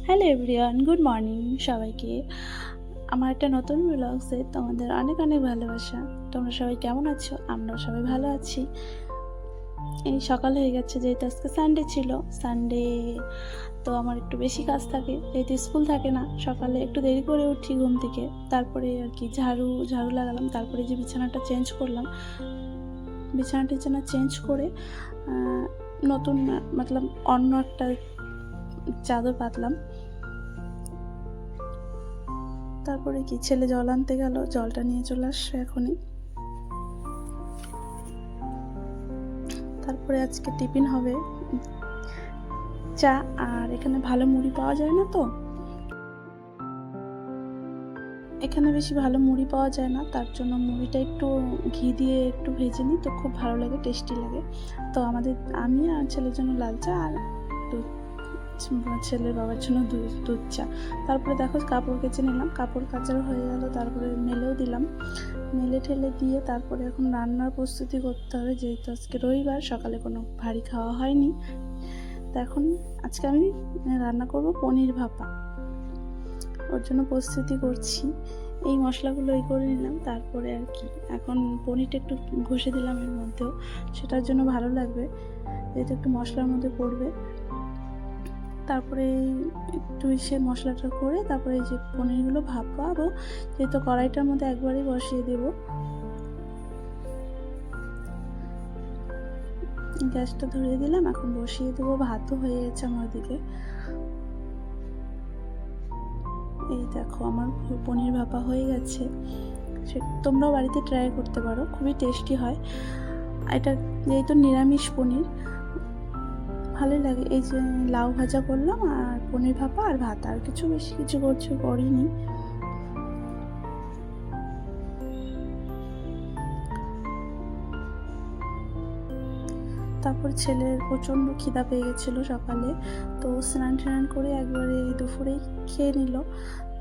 Hello everyone, good morning সবাইকে। আমার একটা নতুন ব্লগসে তোমাদের অনেক অনেক ভালোবাসা। তোমরা সবাই কেমন আছো? আমরাও সবাই ভালো আছি। এই সকাল হয়ে গেছে, যেহেতু আজকে সানডে ছিল। সানডে তো আমার একটু বেশি কাজ থাকে, যেহেতু স্কুল থাকে না। সকালে একটু দেরি করে উঠি ঘুম থেকে, তারপরে আর কি ঝাড়ু লাগালাম, তারপরে যে বিছানাটা চেঞ্জ করলাম, বিছানা চেঞ্জ করে নতুন মতলব অন্য একটা চাদর পাতলাম। তারপরে কি ছেলে জল আনতে গেল, জলটা নিয়ে চলে আসছে এখনই। তারপরে আজকে টিফিন হবে চা, আর এখানে ভালো মুড়ি পাওয়া যায় না, তো এখানে বেশি ভালো মুড়ি পাওয়া যায় না, তার জন্য মুড়িটা একটু ঘি দিয়ে একটু ভেজে নিই, তো খুব ভালো লাগে, টেস্টি লাগে। তো আমি আর ছেলের জন্য লাল চা, আর দুধ, ছেলের বাবার জন্য দুধ চা। তারপরে দেখো কাপড় কেচে নিলাম, কাপড় কাচার হয়ে গেল, তারপরে মেলেও দিলাম। মেলে ঠেলে দিয়ে তারপরে এখন রান্নার প্রস্তুতি করতে হবে, যেহেতু আজকে রবিবার, সকালে কোনো ভারী খাওয়া হয়নি। তো এখন আজকে আমি রান্না করব পনির ভাপা, ওর জন্য প্রস্তুতি করছি। এই মশলাগুলো করে নিলাম, তারপরে আর কি এখন পনিরটা একটু ঘষে দিলাম এর মধ্যেও, সেটার জন্য ভালো লাগবে, যেহেতু একটু মশলার মধ্যে পড়বে। তারপরে একটু সে মশলাটা করে তারপরে এই যে পনিরগুলো ভাপাবো, যেহেতু কড়াইটার মধ্যে একবারেই বসিয়ে দেব। গ্যাসটা ধরিয়ে দিলাম, এখন বসিয়ে দেবো। ভাতও হয়ে গেছে আমার দিকে। এই দেখো আমার পনির ভাপা হয়ে গেছে। তোমরাও বাড়িতে ট্রাই করতে পারো, খুবই টেস্টি হয়। এটা যেহেতু নিরামিষ পনির, ভালোই লাগে। এই যে লাউ ভাজা করলাম, আর পনির ভাপা আর ভাত, আর বেশি কিছু করিনি। তারপর ছেলের প্রচণ্ড খিদা পেয়ে গেছিলো সকালে, তো স্নান করে একবারে দুপুরেই খেয়ে নিল।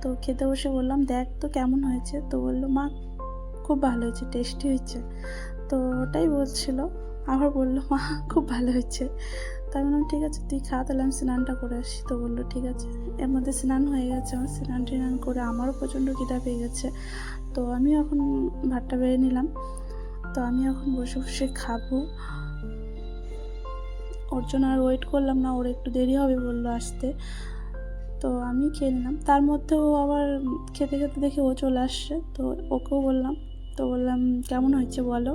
তো খেতে বসে বললাম, দেখ তো কেমন হয়েছে। তো বললো, মা খুব ভালো হয়েছে, টেস্টি হয়েছে। তো ওটাই বলছিল, আবার বললো, মা খুব ভালো হয়েছে। তাই বললাম, ঠিক আছে তুই খা, তাহলে আমি স্নানটা করে আসি। তো বললো ঠিক আছে। এর মধ্যে স্নান হয়ে গেছে আমার, স্নান করে আমারও প্রচণ্ড খিদা পেয়ে গেছে। তো আমি এখন ভাতটা বেড়ে নিলাম, তো আমি এখন বসে বসে খাবো। ওর জন্য আর ওয়েট করলাম না, ওর একটু দেরি হবে বললো আসতে, তো আমি খেয়ে নিলাম। তার মধ্যে ও আবার খেতে খেতে দেখে ও চলে আসছে, তো ওকেও বললাম, তো বললাম কেমন হয়েছে বলো।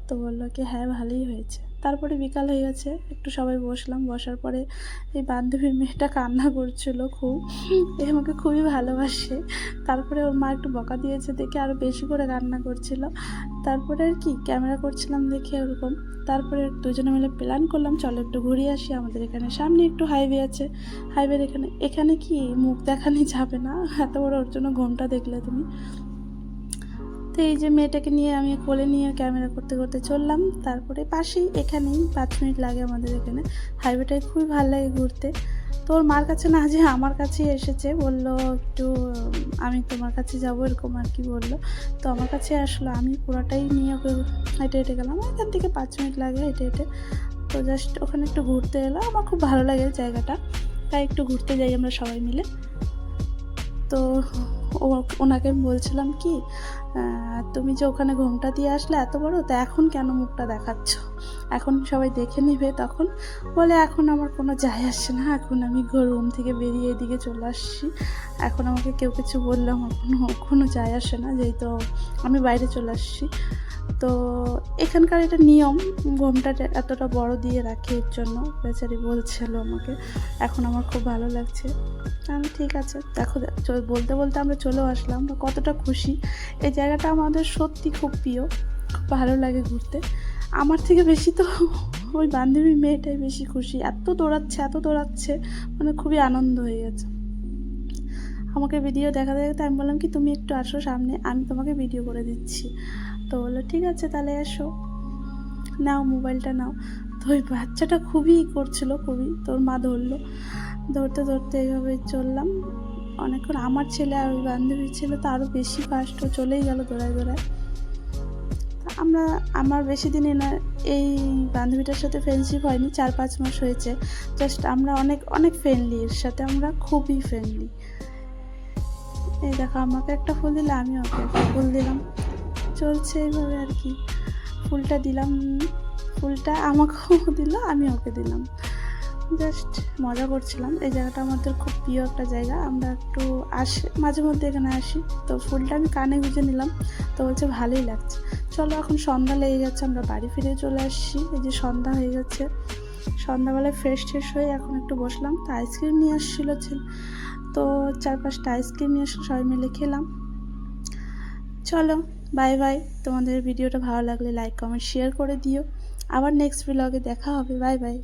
তো বললো কি হ্যাঁ ভালোই হয়েছে। তারপরে বিকাল হয়ে গেছে, একটু সবাই বসলাম। বসার পরে এই বান্ধবীর মেয়েটা কান্না করছিল খুব, এ আমাকে খুবই ভালোবাসে। তারপরে ওর মা একটু বকা দিয়েছে দেখে আরও বেশি করে কান্না করছিল। তারপরে আর কি ক্যামেরা করছিলাম দেখে ওরকম। তারপরে দুজনে মিলে প্ল্যান করলাম, চলো একটু ঘুরিয়ে আসি। আমাদের এখানে সামনে একটু হাইওয়ে আছে, হাইওয়ের এখানে কি মুখ দেখানো যাবে না, এত বড় ওর জন্য ঘোমটা দেখলে তুমি। তো এই যে মেয়েটাকে নিয়ে আমি কোলে নিয়ে ক্যামেরা করতে করতে চললাম। তারপরে পাশেই, এখানেই 5 মিনিট লাগে আমাদের এখানে। হাইওয়েটায় খুবই ভালো লাগে ঘুরতে। তো ওর মার কাছে না, যে আমার কাছেই এসেছে, বলল একটু আমি তোমার কাছে যাব, এরকম আর কি বললো। তো আমার কাছে আসলো, আমি পুরোটাই নিয়ে ওকে হেঁটে হেঁটে গেলাম। এখান থেকে 5 মিনিট লাগে হেঁটে হেঁটে। তো জাস্ট ওখানে একটু ঘুরতে এলাম, আমার খুব ভালো লাগে জায়গাটা, তাই একটু ঘুরতে যাই আমরা সবাই মিলে। তো ওনাকে বলছিলাম কি, তুমি যে ওখানে ঘোমটা দিয়ে আসলে এত বড়, তো এখন কেন মুখটা দেখাচ্ছ, এখন সবাই দেখে নেবে। তখন বলে, এখন আমার কোনো যায় আসে না, এখন আমি রুম থেকে বেরিয়ে এদিকে চলে আসছি, এখন আমাকে কেউ কিছু বললে আমার কোনো যায় আসে না, যেহেতু আমি বাইরে চলে আসছি। তো এখানকার এটা নিয়ম, ঘোমটাটা এতটা বড় দিয়ে রাখে, এর জন্য বেচারি বলছিল আমাকে। এখন আমার খুব ভালো লাগছে। আমি ঠিক আছে, দেখো বলতে বলতে আমরা চলেও আসলাম। আমরা কতটা খুশি, এই জায়গাটা আমাদের সত্যি খুব প্রিয়, খুব ভালো লাগে ঘুরতে। আমার থেকে বেশি তো ওই বান্ধবী মেয়েটাই বেশি খুশি, এত দৌড়াচ্ছে, মানে খুবই আনন্দ হয়ে গেছে। আমাকে ভিডিও দেখাতে দেখাতে আমি বললাম কি, তুমি একটু আসো সামনে, আমি তোমাকে ভিডিও করে দিচ্ছি। তো বললো ঠিক আছে তাহলে এসো, নাও মোবাইলটা নাও। তো ওই বাচ্চাটা খুবই করছিল, তোর মা ধরতে এইভাবে চললাম অনেকক্ষণ। আমার ছেলে আর ওই বান্ধবীর ছেলে তো আরও বেশি ফাস্ট, চলেই গেল দৌড়ায়। আমার বেশি দিনই না, এই বান্ধবীটার সাথে ফ্রেন্ডশিপ হয়নি, 4-5 মাস হয়েছে। জাস্ট আমরা অনেক অনেক ফ্রেন্ডলি, এর সাথে আমরা খুবই ফ্রেন্ডলি। এই দেখো, আমাকে একটা ফুল দিলে আমি ওকে একটা ফুল দিলাম, চলছে এইভাবে আর কি। ফুলটা দিলাম, ফুলটা আমাকেও দিল, আমি ওকে দিলাম, জাস্ট মজা করছিলাম। এই জায়গাটা আমাদের খুব প্রিয় একটা জায়গা, আমরা একটু মাঝে মধ্যে এখানে আসি। তো ফুলটা আমি কানে গুঁজে নিলাম, তো বলছে ভালোই লাগছে। চলো, এখন সন্ধ্যা লেগে গেছে, আমরা বাড়ি ফিরে চলে আসছি। এই যে সন্ধ্যা হয়ে গেছে, সন্ধ্যাবেলায় ফ্রেশ হয়ে এখন একটু বসলাম। তো আইসক্রিম নিয়ে আসছিলো ছেলে, তো 4-5টা আইসক্রিম নিয়ে এসে সবাই মিলে খেলাম। চলো, বাই বাই। তোমাদের ভিডিওটা ভালো লাগলে লাইক কমেন্ট শেয়ার করে দিও। আবার নেক্সট ব্লগে দেখা হবে। Bye bye.